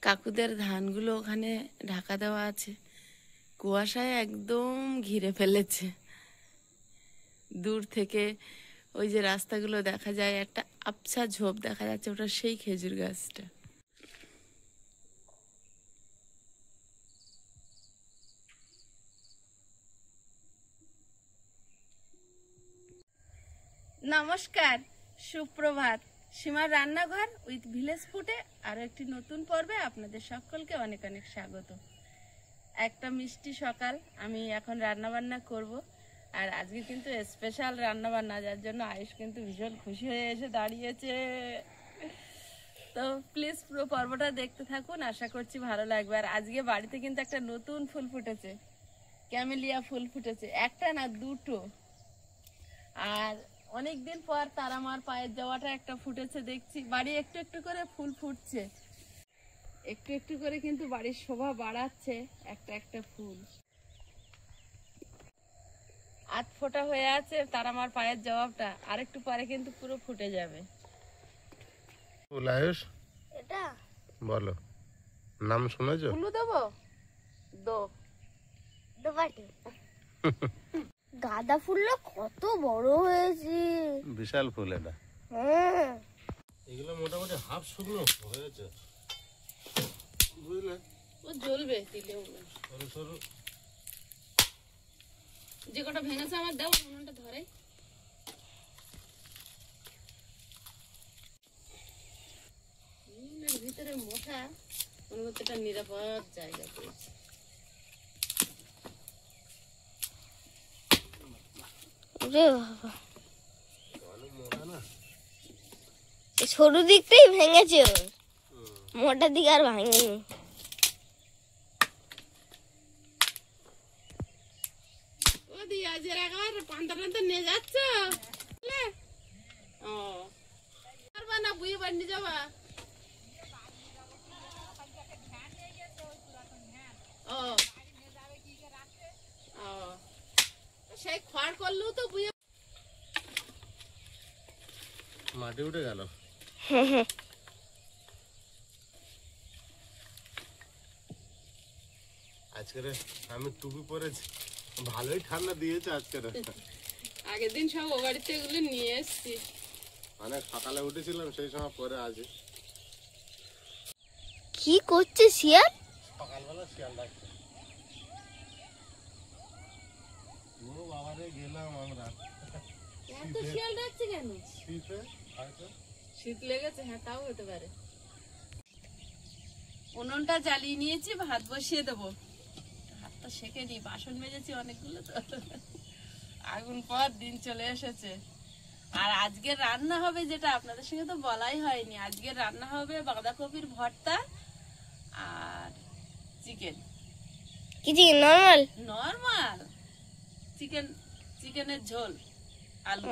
কাকুদের ধানগুলো ওখানে ঢাকা দেওয়া আছে, কুয়াশায় একদম ঘিরে ফেলেছে। দূর থেকে ওই যে রাস্তাগুলো দেখা যায়, একটা আবছা ঝোপ দেখা যাচ্ছে, ওটা সেই খেজুর গাছটা। নমস্কার, সুপ্রভাত। সীমার রান্নাঘর উইথ ভিলেজ ফুডে আরো একটি নতুন পর্বে আপনাদের সকলকে অনেক অনেক স্বাগত। একটা মিষ্টি সকাল, আমি এখন রান্না বান্না করব। আর আজকে কিন্তু স্পেশাল রান্না বান্না, যার জন্য আয়ুষ কিন্তু ভীষণ খুশি হয়ে এসে দাঁড়িয়েছে। তো প্লিজ পুরো পর্বটা দেখতে থাকুন, আশা করছি ভালো লাগবে। আর আজকে বাড়িতে কিন্তু একটা নতুন ফুল ফুটেছে, ক্যামেলিয়া ফুল ফুটেছে, একটা না দুটো। আর অনেকদিন পর তারা মার পায়ের যাওয়াটা একটা ফুটেছে দেখছি। বাড়ি একটু একটু করে ফুল ফুটছে, একটু একটু করে কিন্তু বাড়ির শোভা বাড়াচ্ছে একটা একটা ফুল। আধ ফোটা হয়ে আছে তারা মার পায়ের জবাবটা, আর একটু পরে কিন্তু পুরো ফুটে যাবে। এটা বলো, নাম শুনেছো? ফুলু দেবো দোপাটি গাঁদা ফুলটা কত বড় হয়েছে, বিশাল ফুল এটা। হ্যাঁ এগুলো মোটামুটি হাফ শুকনো হয়েছে, বুঝলে? ও জ্বলবে দিলে, সরু সরু যে কটা ভেঙেছে আমার দাও, উনুনটা ধরে। ভিতরে মোটা, মনে হচ্ছে একটা নিরাপদ জায়গা পেয়েছে। সরু দিকটাই ভেঙেছে, মোটা দিক আর ভাঙেনি। ও দি আজ একবার পান্তা নিয়ে যাচ্ছ? ও পারবা না, বুয়ে বান্ডি যাবা? ও ও সেই খড় করলেও তো বুয়ে মাটি উঠে গেল। আজকে আমি টুপি পরেছি, ভালোই ঠান্ডা দিয়েছে আজকে। আগের দিন সব ও বাড়িতে এগুলো নিয়ে এসছি, মানে সকালে উঠেছিলাম সেই সময় পরে আজ। কি করছে শিয়াল? সকালবেলা শিয়াল ডাকছে। ও বাবা রে, গেলাম আমরা। এত শিয়াল ডাকছে কেন? শীতে হয়তো শীত লেগেছে, হ্যাঁ তাও হতে পারে। উনুনটা জ্বালিয়ে নিয়েছি, ভাত বসিয়ে দেবো। ভাতটা সেকে নি, বাসন মেজেছি অনেকগুলো তো। আগুন পর দিন চলে এসেছে। আর আজকের রান্না হবে যেটা, আপনাদের সঙ্গে তো বলাই হয়নি, আজকের রান্না হবে বাঁধাকপির ভর্তা আর চিকেন। কি চিকেন? নরমাল নরমাল চিকেন, চিকেনের ঝোল আলু।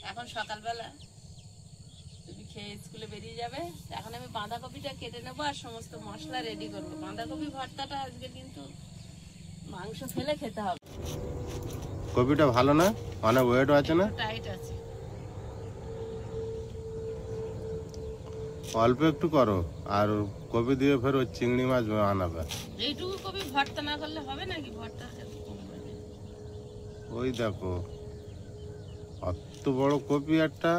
এখন সকালবেলা তুমি খেয়ে স্কুলে বেরিয়ে যাবে, এখন আমি বাঁধাকপিটা কেটে নেবো আর সমস্ত মশলা রেডি করবো। বাঁধাকপি ভর্তাটা আজকে কিন্তু মাংস ফেলে খেতে হবে। কপিটা ভালো না, অনেক ওয়েটও আছে না? টাইট আছে, অল্প একটু করো, আর কপি দিয়ে ফের ওই চিংড়ি মাছ আনাবে। এইটুকু কপি ভর্তা না করলে হবে নাকি? ভর্তা কম করবে। ওই দেখো, অত বড় কপি একটা।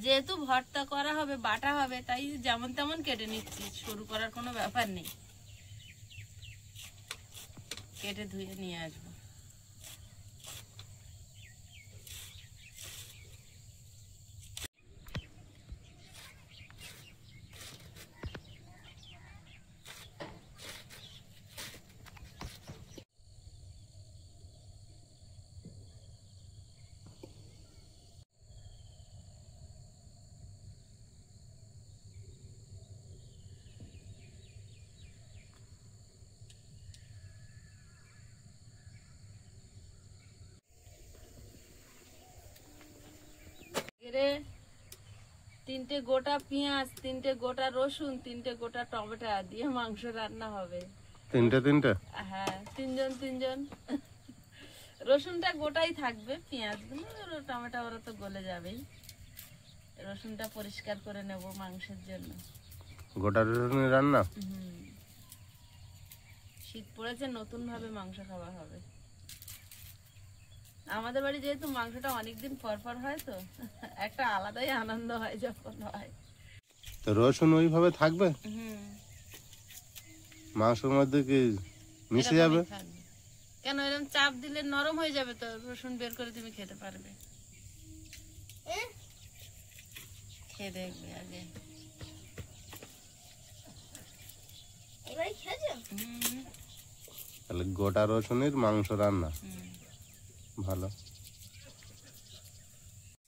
যেহেতু ভর্তা করা হবে, বাটা হবে, তাই যেমন তেমন কেটে নিচ্ছি, শুরু করার কোনো ব্যাপার নেই। কেটে ধুয়ে নিয়ে আসবো। তিনটে গোটা পেঁয়াজ, তিনটে গোটা রসুন, তিনটে গোটা টমেটো দিয়ে মাংস রান্না হবে। তিনটে? হ্যাঁ, তিনজন রসুনটা গোটাই থাকবে, পেঁয়াজগুলো আর টমেটো ওরা তো গলে যাবেই। রসুনটা পরিষ্কার করে নেব মাংসের জন্য। গোটা রসুনের রান্না? শীত পড়েছে, নতুন ভাবে মাংস খাওয়া হবে। আমাদের বাড়ি যেহেতু মাংসটা অনেকদিন পর পর হয়, তো একটা আলাদাই আনন্দ হয় যখন হয়। তো রসুন ওইভাবে থাকবে, মাংসের মধ্যে কি মিশে যাবে? এরকমই থাকবে। কেন, এরকম চাপ দিলে নরম হয়ে যাবে, তো রসুন বের করে তুমি খেতে পারবে। খেয়ে দেখবে আগে। এবারে খেয়েছো? তাহলে গোটা রসুনের মাংস রান্না ভালো।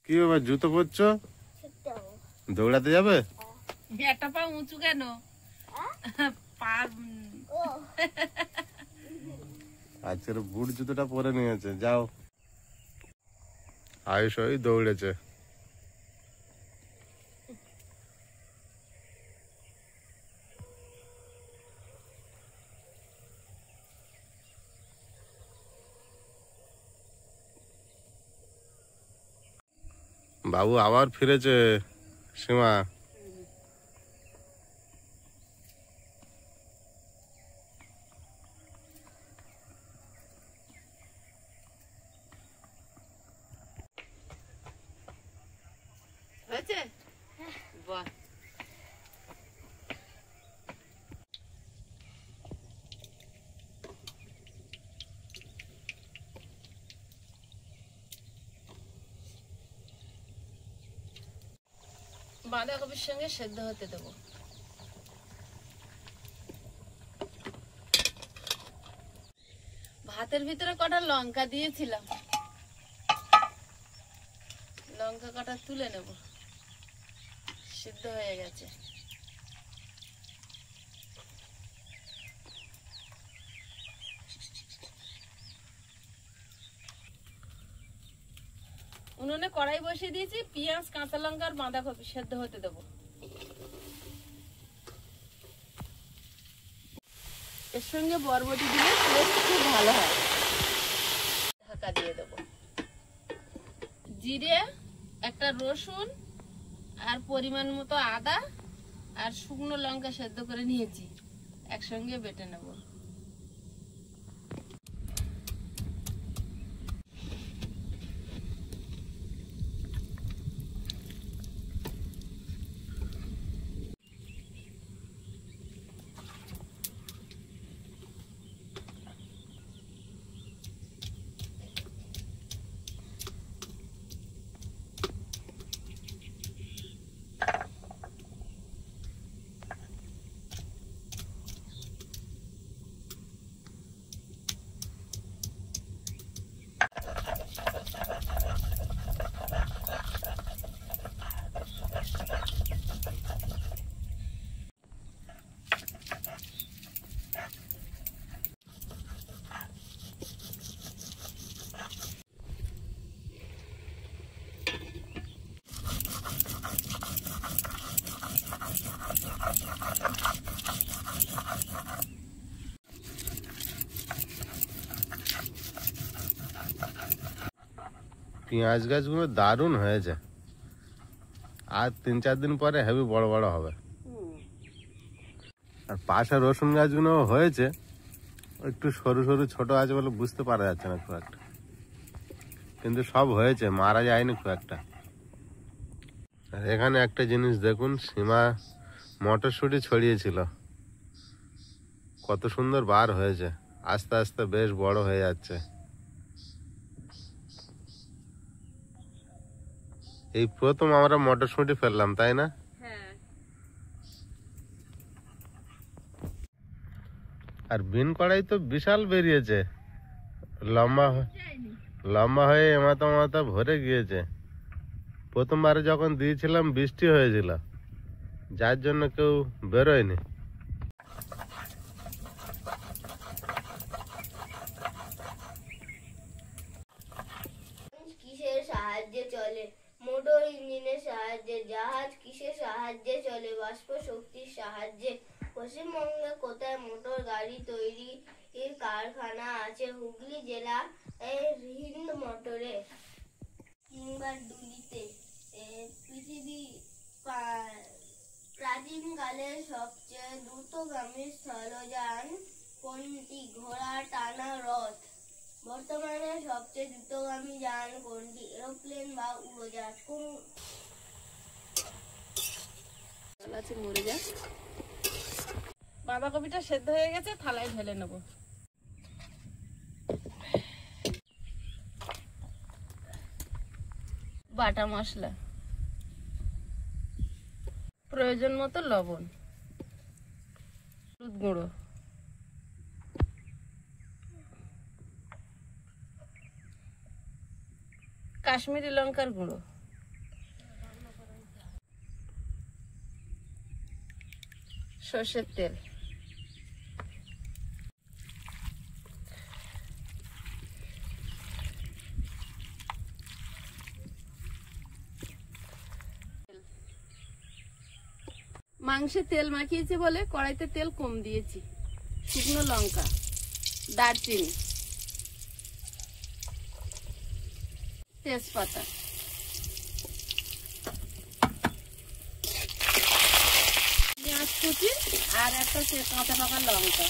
কি ব্যাপার, জুতো পরছো? দৌড়াতে যাবে? একটা পা উঁচু কেন? পা আজকের বুট জুতোটা পরে নিয়েছে, যাও। আয়ুষ ওই দৌড়েছে। বাবু আবার ফিরেছে। সীমা, হয়েছে? বাহ, বাঁধাকপির সঙ্গে সেদ্ধ হতে দেবো। ভাতের ভিতরে কটা লঙ্কা দিয়েছিলাম, লঙ্কা কটা তুলে নেব, সিদ্ধ হয়ে গেছে। উনুনে কড়াই বসিয়ে দিয়েছি, পেঁয়াজ, কাঁচা লঙ্কা আর বাঁধাকপি সেদ্ধ হতে দেবো। এর সঙ্গে বরবটি দিলে টেস্ট খুব ভালো হয়। ঢাকা দিয়ে দেবো। জিরে, একটা রসুন আর পরিমাণ মতো আদা আর শুকনো লঙ্কা সেদ্ধ করে নিয়েছি, একসঙ্গে বেটে নেব। পেঁয়াজ গাছগুলো দারুণ হয়েছে, আর 3-4 দিন পরে হেভি বড় বড় হবে। আর পাশে রসুন গাছগুলো হয়েছে, একটু সরু সরু ছোট আছে বলে বুঝতে পারা যাচ্ছে না খুব একটা, কিন্তু সব হয়েছে, মারা যায়নি খুব একটা। আর এখানে একটা জিনিস দেখুন, সীমা মটরশুঁটি ছড়িয়েছিল, কত সুন্দর বার হয়েছে, আস্তে আস্তে বেশ বড় হয়ে যাচ্ছে। এই প্রথম আমরা মটরশুঁটি ফেললাম, তাই না? আর বিন কড়াই তো বিশাল বেরিয়েছে, লম্বা লম্বা হয়ে এমাথা মাথা ভরে গিয়েছে। প্রথমবারে যখন দিয়েছিলাম বৃষ্টি হয়েছিল, যার জন্য কেউ বেরোয়নি। কিসের সাহায্যে চলে? মোটর ইঞ্জিনের সাহায্যে। জাহাজ কিসের সাহায্যে চলে? বাষ্প শক্তির সাহায্যে। পশ্চিমবঙ্গে কোথায় মোটর গাড়ি তৈরির কারখানা আছে হুগলি জেলা হিন্দ মোটরে কিংবা দুলিতে। পৃথিবী প্রাচীনকালের সবচেয়ে দ্রুতগামী স্থলযান কোনটি? ঘোড়া টানা রথ। বর্তমানে সবচেয়ে দ্রুতগামী যান কোনটি? এরোপ্লেন বা উড়োজাহাজ। কোন আছে মরে যাক। বাঁধাকপিটা সেদ্ধ হয়ে গেছে, থালায় ঢেলে নেব। বাটা মশলা, প্রয়োজন মতো লবণ, হলুদ গুঁড়ো, কাশ্মীরি লঙ্কার গুঁড়ো, সর্ষের তেল, মাংসে তেল মাখিয়েছি বলে কড়াইতে তেল কম দিয়েছি। শুকনো লঙ্কা, দারচিনি, তেজপাতা, পেঁয়াজ কুচি আর একটা কাঁচা পাকা লঙ্কা।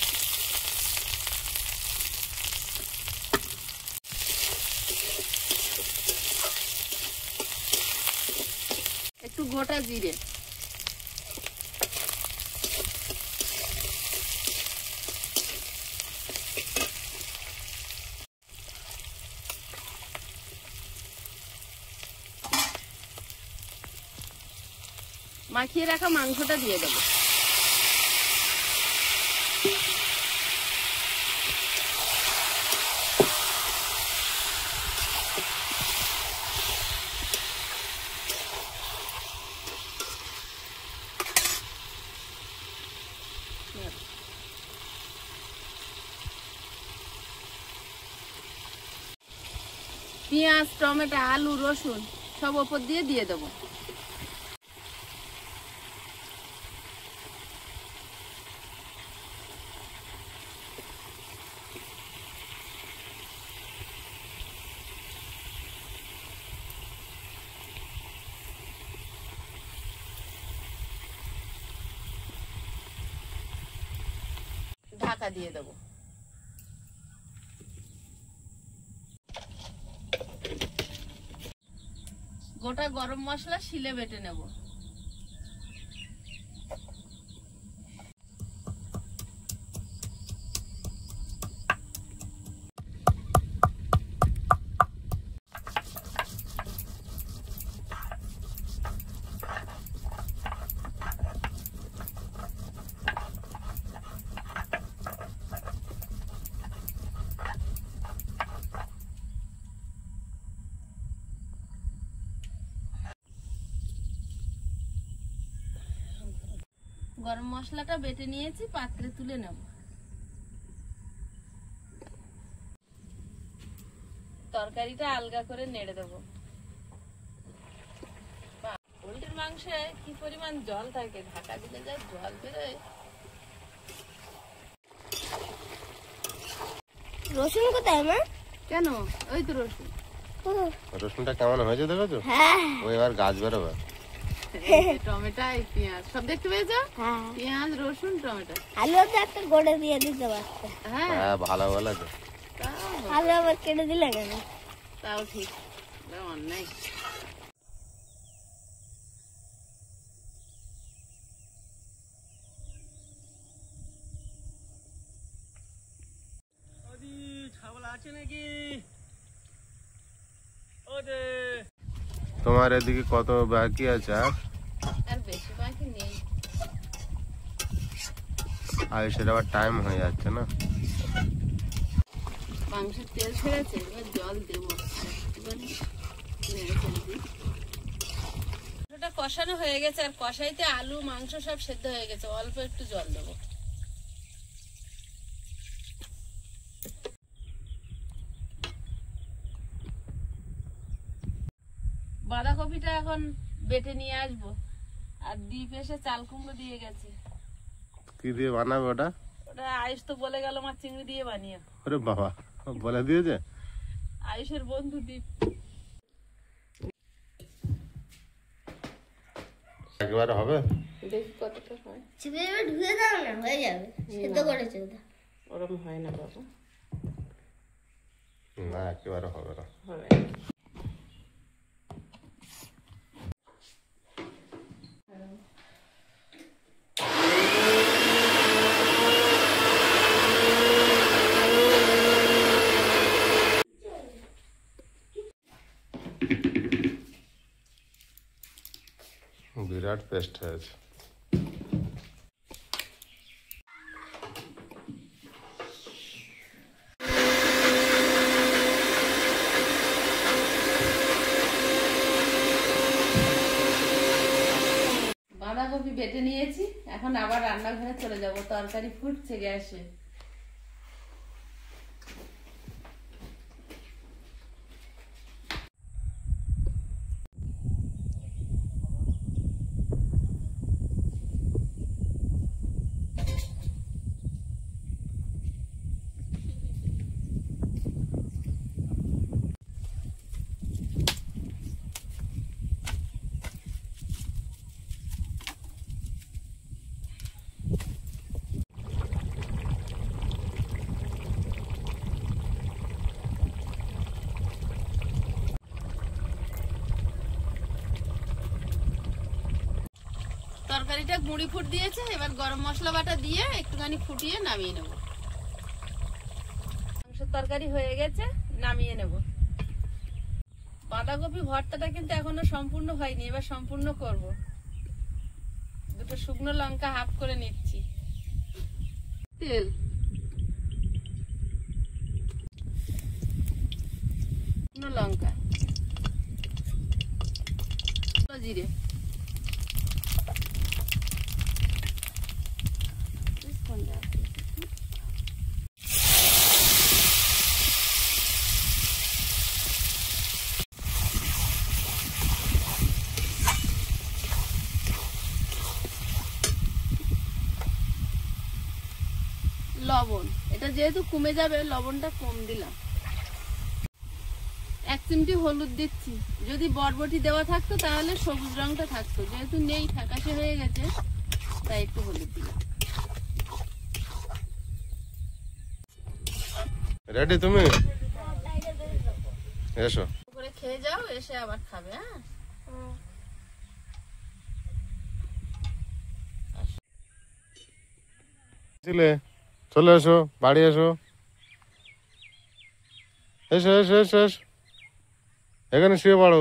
একটু গোটা জিরে, মাখিয়ে রাখা মাংসটা দিয়ে দেবো। পেঁয়াজ, টমেটো, আলু, রসুন সব ওপর দিয়ে দেবো। ঢাকা দিয়ে দেবো। গোটা গরম মশলা শিলে বেটে নেব। গরম মশলাটা বেটে নিয়েছি, পাত্রে তুলে নেব। তরকারিটা আলগা করে নেড়ে দেবো। পোল্ট্রির মাংসে কি পরিমাণ জল থাকে, ঢাকা দিলে যা জল বেরোয়। রসুন কোথায় মা? কেন? ওই তো রসুন। রসুনটা কেমন হয়েছে দেখেছো? ওই এবার গাছ বেরোবে। টমেটো, পেঁয়াজ সব দেখতে পেয়েছো? পেঁয়াজ, রসুন, টমেটো, আলু তো একটা গোড়ে দিয়ে দিতে পারতো। হ্যাঁ ভালো বলেছে। আলু আবার কেটে দিলে কেন? তাও ঠিক, অন্যায়। তোমার এদিকে কত বাকি আছে? আর বেশি বাকি নেই। আর সেটা আবার টাইম হয়ে যাচ্ছে না। মাংসের তেল ছেড়েছে, এবার জল দেবো। ওটা কষানো হয়ে গেছে, আর কষাইতে আলু মাংস সব সেদ্ধ হয়ে গেছে। অল্প একটু জল দেবো। বাঁধাকপিটা এখন বেটে নিয়ে আসবো। আর দ্বীপ এসে চাল কুমড়ো দিয়ে গেছে। কি দিয়ে বানাবে ওটা? ওটা আয়ুষ তো বলে গেল মাছ চিংড়ি দিয়ে বানিয়ে। ওরে বাবা, বলে দিয়েছে। আয়ুষের বন্ধু দীপ। একেবারে হবে? দেখি কতটা হয়। চিপে চিপে ঢুকে দাও না, হয়ে যাবে। সেদ্ধ করেছে ওটা। ওরকম হয় না বাবা। না, একেবারে হবে না। হবে। বিরাট পেস্ট হয়েছে। বাঁধাকপি বেটে নিয়েছি, এখন আবার রান্নাঘরে চলে যাব। তরকারি ফুটছে গ্যাসে। তরকারিটা গুঁড়ি ফুট দিয়েছে, এবার গরম মশলা বাটা দিয়ে একটুখানি ফুটিয়ে নামিয়ে নেব। মাংসের তরকারি হয়ে গেছে, নামিয়ে নেব। বাঁধাকপি ভর্তাটা কিন্তু এখনো সম্পূর্ণ হয়নি, এবার সম্পূর্ণ করব। দুটো শুকনো লঙ্কা হাফ করে নিচ্ছি। তেল, শুকনো লঙ্কা, জিরে, লবণ। এটা যেহেতু কমে যাবে, লবণটা কম দিলাম। 1 চিমটি হলুদ দিচ্ছি। যদি বরবটি দেওয়া থাকতো তাহলে সবুজ রংটা থাকতো, যেহেতু নেই, ফ্যাকাশে হয়ে গেছে, তাই একটু হলুদ দিলাম। রেডি তুমি? এসো করে খেয়ে যাও, এসে আবার খাবে। হ্যাঁ, চলে এসো, বাড়ি এসো। এসো এসো এসো এসো, এখানে শুয়ে পড়ো।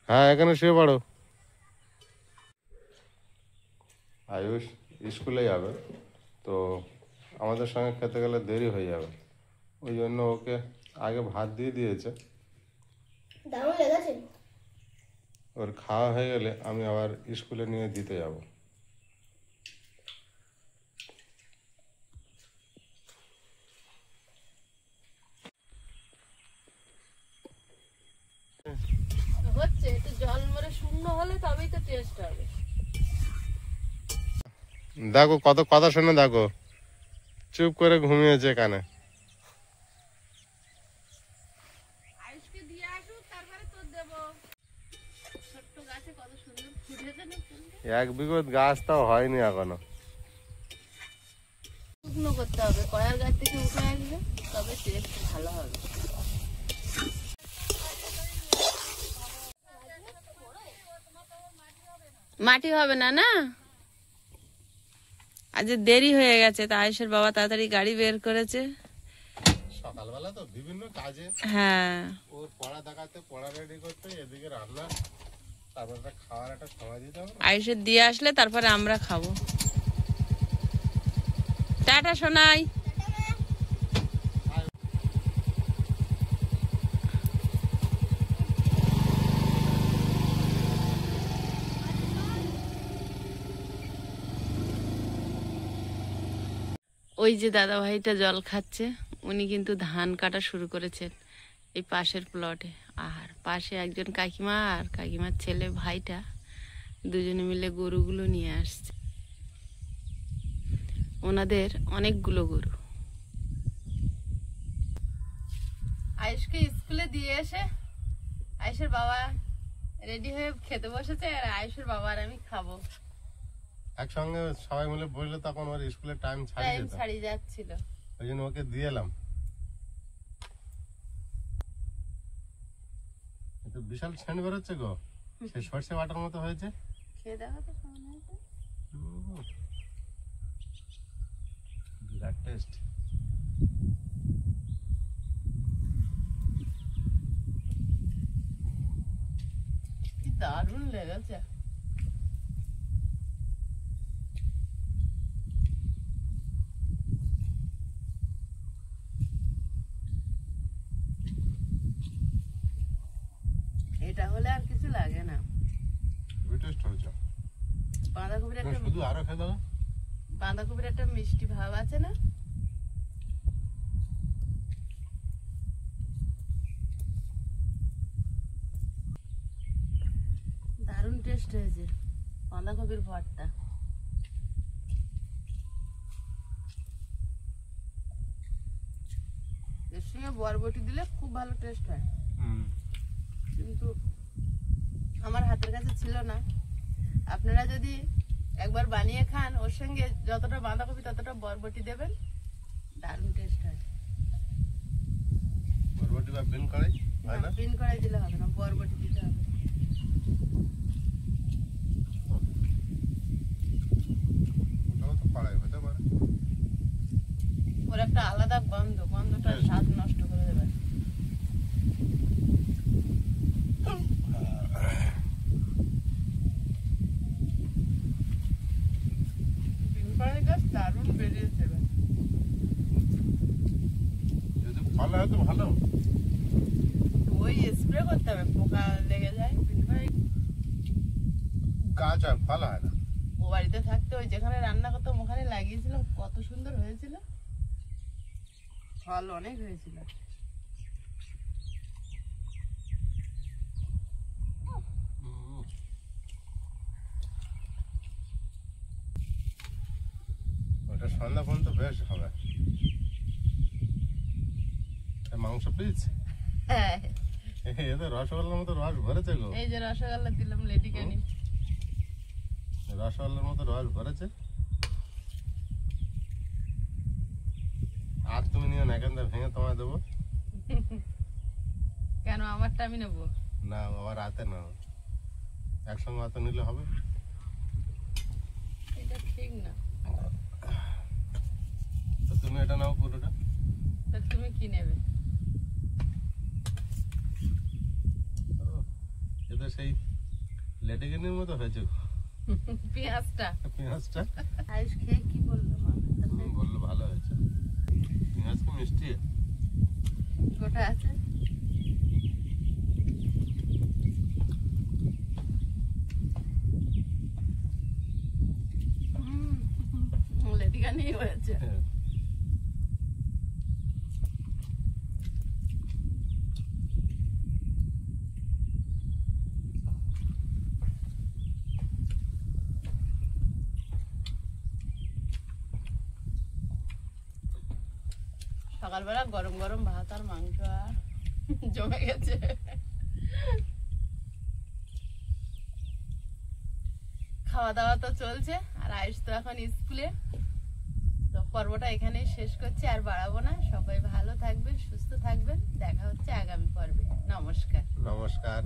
হ্যাঁ, এখানে শুয়ে পড়ো। আয়ুষ স্কুলে যাবে, তো আমাদের সঙ্গে খেতে গেলে দেরি হয়ে যাবে, ওই জন্য ওকে আগে ভাত দিয়ে দিয়েছে। দারুণ লেগেছে। ওর খাওয়া হয়ে গেলে আমি আবার স্কুলে নিয়ে দিতে যাব। হচ্ছে একটু জল মরে শুকনো হলে তবেই তো টেস্ট হবে। দেখো কত কথা শুনে, দেখো চুপ করে ঘুমিয়েছে কানে। আয়ুষকে দিয়ে আসুক, তারপরে তোর দেবো। ছোট্ট গাছে কত সুন্দর ফুটেছে না ফুলটা। 1 বিঘত গাছ তাও হয়নি এখনো। শুকনো করতে হবে, কয়ার গাছ থেকে উঠে আসবে, তবে টেস্ট ভালো হবে। মাটি হবে না, না আজ দেরি হয়ে গেছে, তা আয়ুষের বাবা তাড়াতাড়ি গাড়ি বের করেছে। সকালবেলা তো বিভিন্ন কাজে, হ্যাঁ, ওর পড়া দেখাতে, পড়া রেডি করতে, এদিকে রান্না, তারপর খাওয়ার একটা সময় দিতে হবে। আয়ুষের দিয়ে আসলে তারপরে আমরা খাবো। টাটা সোনাই। ওই যে দাদা ভাইটা জল খাচ্ছে, উনি কিন্তু ধান কাটা শুরু করেছেন এই পাশের প্লটে। আর পাশে একজন কাকিমা আর কাকিমার ছেলে ভাইটা দুজনে মিলে গরুগুলো নিয়ে আসছে। ওনাদের অনেকগুলো গরু। আয়ুষকে স্কুলে দিয়ে এসে আয়ুষের বাবা রেডি হয়ে খেতে বসেছে, আর আয়ুষের বাবা আর আমি খাবো। একসঙ্গে সবাই মিলে বসলে তখন ওর স্কুলের টাইম ছাড়িয়ে টাইম যেত, ছাড়িয়ে যাচ্ছিল। ওই জন্য ওকে দিয়ে এলাম। তো বিশাল ছেন বেরোচ্ছে গো, সে সর্ষে বাটার মতো হয়েছে। খেয়ে দেখো তো কেমন হয়েছে। বিরাট টেস্ট। কি দারুণ লেগেছে। এটা হলে আর কিছু লাগে না। খুবই টেস্ট হয়েছে। বাঁধাকপির একটা শুধু আরো খেয়ে দাও। বাঁধাকপির একটা মিষ্টি ভাব আছে না? দারুণ টেস্ট হয়েছে বাঁধাকপির ভর্তা। এর সঙ্গে বরবটি দিলে খুব ভালো টেস্ট হয়, কিন্তু আমার হাতের কাছে ছিল না। আপনারা যদি একবার বানিয়ে খান, ওর সঙ্গে যতটা বাঁধাকপি ততটা বরবটি দেবেন, দারুণ টেস্ট হয়। বরবটি বা বিন কড়াই হয় না? বিন কড়াই দিলে হবে না, বরবটি দিতে হবে। ওটাও তো কড়াই হতে পারে। ওর একটা আলাদা গন্ধ, গন্ধটা স্বাদ নষ্ট করে দেবে। বিন কড়াই গাছ দারুণ বেরিয়েছে এবার। যদি ফল হয় তো ভালো। ওই স্প্রে করতে হবে, পোকা লেগে যায়। বিন কড়াই গাছ আর ফল হয় না। ও বাড়িতে থাকতে ওই যেখানে রান্না করতাম ওখানে লাগিয়েছিলাম, কত সুন্দর হয়েছিল, ফল অনেক হয়েছিল। ওটা সন্ধ্যা পর্যন্ত বেশ হবে। মাংস পিস হ্যাঁ, এদের রসগোল্লার মতো রস ভরেছে গো। এই যে রসগোল্লা দিলাম লেডিকেনি। রসগোল্লার মতো রস ভরেছে। আর তুমি নিও না, এখান থেকে ভেঙে তোমায় দেবো। কেন আমারটা আমি নেবো? না আবার রাতে না, একসঙ্গে অত নিলে হবে। এটা ঠিক না। তো তুমি এটা নাও পুরোটা। তা তুমি কি নেবে? এটা সেই লেডিকেনির মতো হয়েছে গো। পেঁয়াজটা। পেঁয়াজটা আয়ুষ খেয়ে কি বললো মা? বললো ভালো হয়েছে। পেঁয়াজ কি মিষ্টি? গোটা আছে। লেডিকেনি হয়েছে। সকালবেলা গরম গরম ভাত আর মাংস আর জমে গেছে। খাওয়া দাওয়া তো চলছে, আর আয়ুষ তো এখন স্কুলে। তো পর্বটা এখানেই শেষ করছি, আর বাড়াবো না। সবাই ভালো থাকবেন, সুস্থ থাকবেন। দেখা হচ্ছে আগামী পর্বে। নমস্কার। নমস্কার।